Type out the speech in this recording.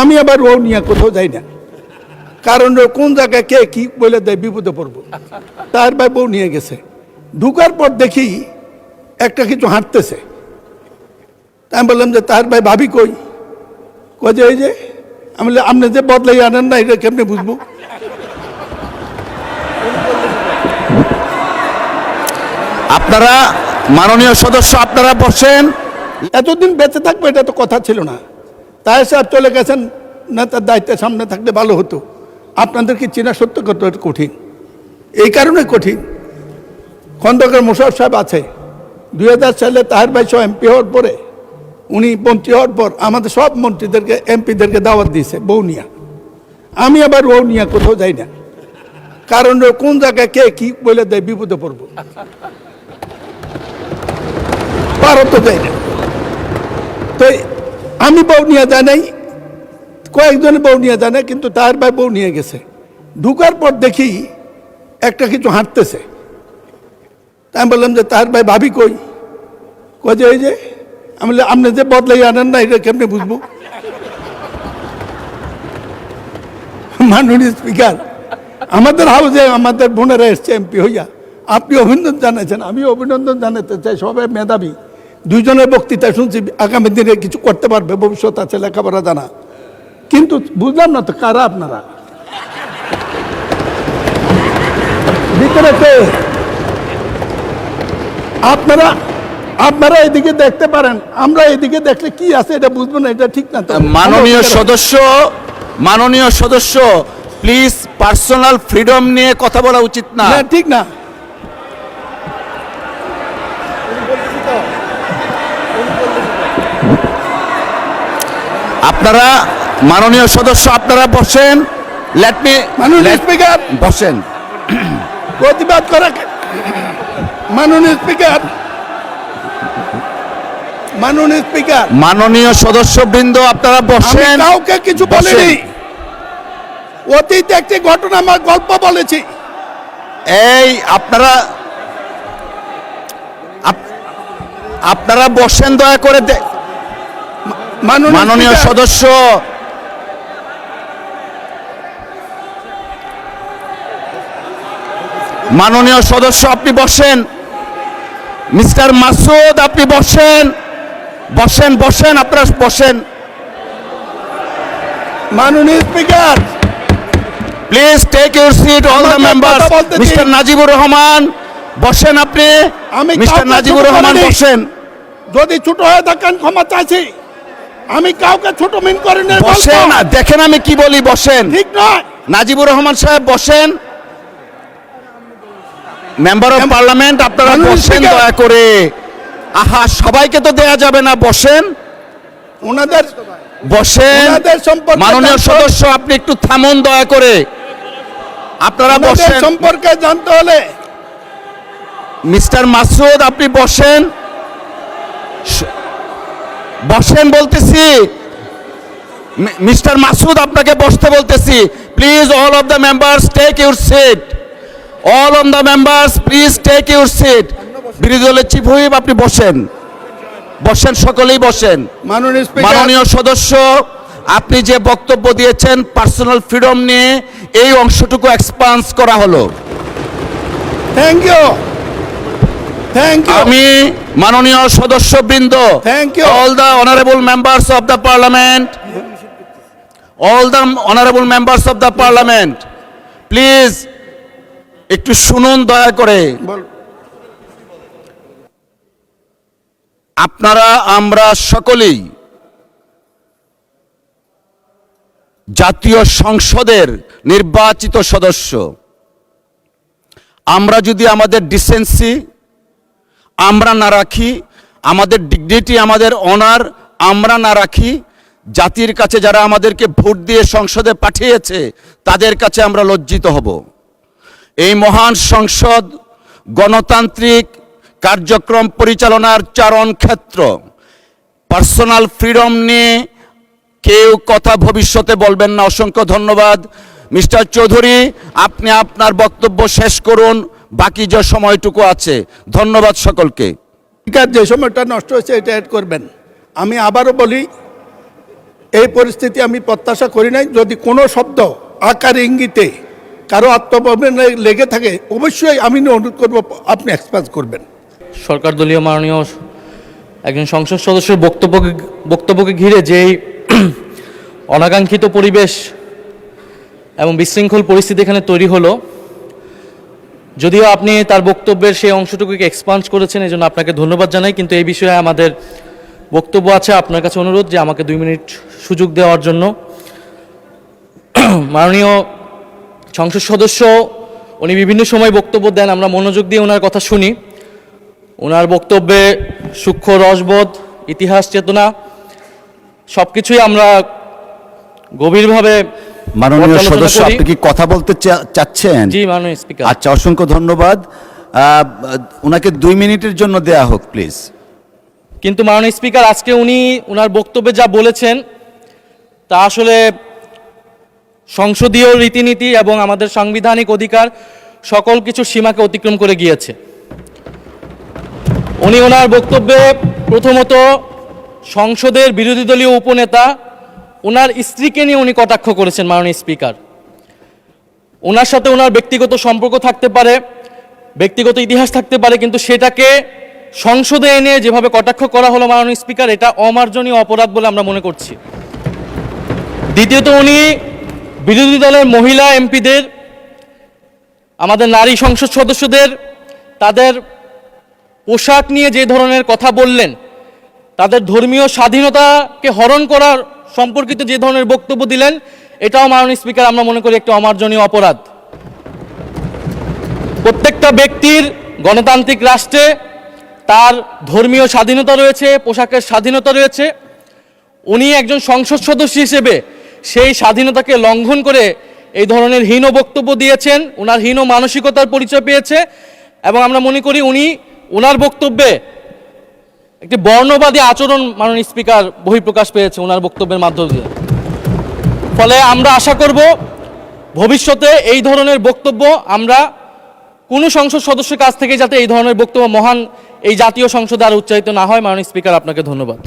আমি আবার ও নিয়ে কোথাও যাই না, কারণ কোন জায়গায় কে কি বলে দেয় বিপদে পড়বো। তার ভাই বউ নিয়ে গেছে, ঢুকার পর দেখি একটা কিছু হাঁটতেছে। আমি বললাম যে তার ভাই ভাবি কই? কই যে এই যে। আমি বললাম আপনি যে বদলাই আনেন না, এটা কেমনি বুঝবো? আপনারা মাননীয় সদস্য আপনারা বসেন। এতদিন বেঁচে থাকবো এটা তো কথা ছিল না। তাই সাহেব চলে গেছেন, না তার দায়িত্বের সামনে থাকলে ভালো হতো। আপনাদেরকে চেনা সত্য কত কঠিন, এই কারণে কঠিন। খন্দকার মোশাররফ সাহেব আছে, 2000 সালে তাহের ভাই সহ এমপি হওয়ার পরে, উনি মন্ত্রী হওয়ার পর আমাদের সব মন্ত্রীদেরকে এমপিদেরকে দাওয়াত দিয়েছে বউ নিয়া। আমি আবার বউ নিয়ে কোথাও যাই না, কারণ কোন জায়গায় কে কি বলে দেয় বিপদে পড়বো। পারো তো যাই না, তো আমি বউ নিয়ে যাই নাই, কয়েকজনে বউ নিয়ে যায় না, কিন্তু তার ভাই বউ নিয়ে গেছে। ঢুকার পর দেখি একটা কিছু হাঁটতেছে। আমি বললাম যে তার ভাই ভাবি কই? কই যে এই যে। আমি বললাম আপনি যে বদলাই আনেন না, এটা কেমনি বুঝবো? মাননীয় স্পিকার, আমাদের হাউসে আমাদের বোনেরা এসছে এমপি হইয়া, আপনি অভিনন্দন জানাচ্ছেন, আমি অভিনন্দন জানাতে চাই। সবাই মেধাবী, দুইজনের বক্তৃতা শুনছি, আগামী দিনে কিছু করতে পারবে, ভবিষ্যৎ আছে, লেখাপড়া জানা। কিন্তু বুঝলাম না তো কারা আপনারা ভিতরে কে? আপনারা আপনারা এদিকে দেখতে পারেন, আমরা এদিকে দেখলে কি আছে এটা বুঝবো না, এটা ঠিক না তো। মাননীয় সদস্য প্লিজ, পার্সোনাল ফ্রিডম নিয়ে কথা বলা উচিত না। ঠিক না। আপনারা মাননীয় সদস্য আপনারা বসেন। লেট মি মাননীয় স্পিকার বসেন। প্রতিবাদ করা। মাননীয় স্পিকার, মাননীয় স্পিকার, মাননীয় সদস্যবৃন্দ আপনারা বসেন। কাউকে কিছু বলিনি, অতীতে একটি ঘটনা আমার গল্প বলেছি। এই আপনারা বসেন দয়া করে। মাননীয় সদস্য, মাননীয় সদস্য আপনি বসেন। মিস্টার মাসুদ আপনি বসেন, বসেন বসেন, আপনারা বসেন। মাননীয় speaker, please take your seat all the members. Mister Najibur Rahman বসেন আপনি। মিস্টার নাজিবুর রহমান বসেন। যদি ছোট হয়ে থাকেন ক্ষমা চাইছি, আমি কাউকে ছোট মিন করি না। বসেন, দেখেন আমি কি বলি, বসেন। ঠিক নয়। নাজিবুর রহমান সাহেব বসেন। মেম্বার অফ পার্লামেন্ট আপনারা বসেন দয়া করে। আহা, সবাইকে তো দেয়া যাবে না, বসেন। ওনাদের বসেন। মাননীয় সদস্য আপনি একটু থামুন দয়া করে। আপনারা বসেন। সম্পর্কে জানতে হলে মিস্টার মাসুদ আপনি বসেন, বসেন বলতেছি। মিস্টার মাসুদ আপনাকে বসতে বলতেছি। Please all of the members take your seat. All of the members please take your seat. বিরোধী দলের চিফ হুইপ আপনি বসেন, বসেন, সকলেই বসেন। মাননীয় সদস্য আপনি যে বক্তব্য দিয়েছেন পার্সোনাল ফ্রিডম নিয়ে, এই অংশটুকু এক্সপান্স করা হলো। Thank you, thank you. আমি মাননীয় সদস্যবৃন্দ, thank you, all the honourable members of the parliament, all the honourable members of the parliament, please একটু শুনুন দয়া করে। আপনারা আমরা সকলেই জাতীয় সংসদের নির্বাচিত সদস্য। আমরা যদি আমাদের ডিসেন্সি আমরা না রাখি, আমাদের ডিগনিটি, আমাদের অনার আমরা না রাখি, জাতির কাছে যারা আমাদেরকে ভোট দিয়ে সংসদে পাঠিয়েছে তাদের কাছে আমরা লজ্জিত হব। এই মহান সংসদ গণতান্ত্রিক কার্যক্রম পরিচালনার চারণ ক্ষেত্র। পার্সোনাল ফ্রিডম নিয়ে কেউ কথা ভবিষ্যতে বলবেন না। অসংখ্য ধন্যবাদ। মিস্টার চৌধুরী আপনি আপনার বক্তব্য শেষ করুন, বাকি যে সময়টুকু আছে। ধন্যবাদ সকলকে। যে সময়টা নষ্ট হয়েছে এটা অ্যাড করবেন। আমি আবারও বলি, এই পরিস্থিতি আমি প্রত্যাশা করি নাই। যদি কোনো শব্দ আকার ইঙ্গিতে কারো আত্মপ্রবণে লেগে থাকে অবশ্যই আমি অনুরোধ করব আপনি এক্সপ্রেস করবেন। সরকার দলীয় মাননীয় একজন সংসদ সদস্যের বক্তব্যকে ঘিরে যেই অনাকাঙ্ক্ষিত পরিবেশ এবং বিশৃঙ্খল পরিস্থিতি এখানে তৈরি হলো, যদিও আপনি তার বক্তব্যের সেই অংশটুকুকে এক্সপান্স করেছেন, এই জন্য আপনাকে ধন্যবাদ জানাই। কিন্তু এই বিষয়ে আমাদের বক্তব্য আছে, আপনার কাছে অনুরোধ যে আমাকে 2 মিনিট সুযোগ দেওয়ার জন্য। মাননীয় সংসদ সদস্য উনি বিভিন্ন সময় বক্তব্য দেন, আমরা মনোযোগ দিয়ে ওনার কথা শুনি। ওনার বক্তব্যে সূক্ষ্ম রসবোধ, ইতিহাস চেতনা সব কিছুই আমরা গভীরভাবে মাননীয় পর্যালোচনা সদস্য, করি। আপনি কি কথা বলতে চাচ্ছেন? জি মাননীয় স্পিকার। আচ্ছা, অসংখ্য ধন্যবাদ। ওনাকে 2 মিনিটের জন্য দেয়া হোক প্লিজ। কিন্তু মাননীয় স্পিকার, আজকে উনি ওনার বক্তব্যে যা বলেছেন তা আসলে সংসদীয় রীতিনীতি এবং আমাদের সাংবিধানিক অধিকার সকল কিছু সীমাকে অতিক্রম করে গিয়েছে। উনি ওনার বক্তব্যে প্রথমত সংসদের বিরোধী দলীয় উপনেতা ওনার স্ত্রীকে নিয়ে উনি কটাক্ষ করেছেন। মাননীয় স্পিকার, ওনার সাথে ওনার ব্যক্তিগত সম্পর্ক থাকতে পারে, ব্যক্তিগত ইতিহাস থাকতে পারে, কিন্তু সেটাকে সংসদে এনে যেভাবে কটাক্ষ করা হলো মাননীয় স্পিকার, এটা অমার্জনীয় অপরাধ বলে আমরা মনে করছি। দ্বিতীয়ত, উনি বিরোধী দলের মহিলা এমপিদের, আমাদের নারী সংসদ সদস্যদের তাদের পোশাক নিয়ে যে ধরনের কথা বললেন, তাদের ধর্মীয় স্বাধীনতাকে হরণ করার সম্পর্কিত যে ধরনের বক্তব্য দিলেন, এটাও মাননীয় স্পিকার আমরা মনে করি একটি অমার্জনীয় অপরাধ। প্রত্যেকটা ব্যক্তির গণতান্ত্রিক রাষ্ট্রে তার ধর্মীয় স্বাধীনতা রয়েছে, পোশাকের স্বাধীনতা রয়েছে। উনি একজন সংসদ সদস্য হিসেবে সেই স্বাধীনতাকে লঙ্ঘন করে এই ধরনের হীন বক্তব্য দিয়েছেন, ওনার হীন মানসিকতার পরিচয় পেয়েছে। এবং আমরা মনে করি উনি ওনার বক্তব্যে একটি বর্ণবাদী আচরণ মাননীয় স্পিকার বহিঃপ্রকাশ পেয়েছে ওনার বক্তব্যের মাধ্যম দিয়ে। ফলে আমরা আশা করব ভবিষ্যতে এই ধরনের বক্তব্য আমরা কোনো সংসদ সদস্যের কাছ থেকে যাতে এই ধরনের বক্তব্য মহান এই জাতীয় সংসদে আর উচ্চারিত না হয়। মাননীয় স্পিকার, আপনাকে ধন্যবাদ।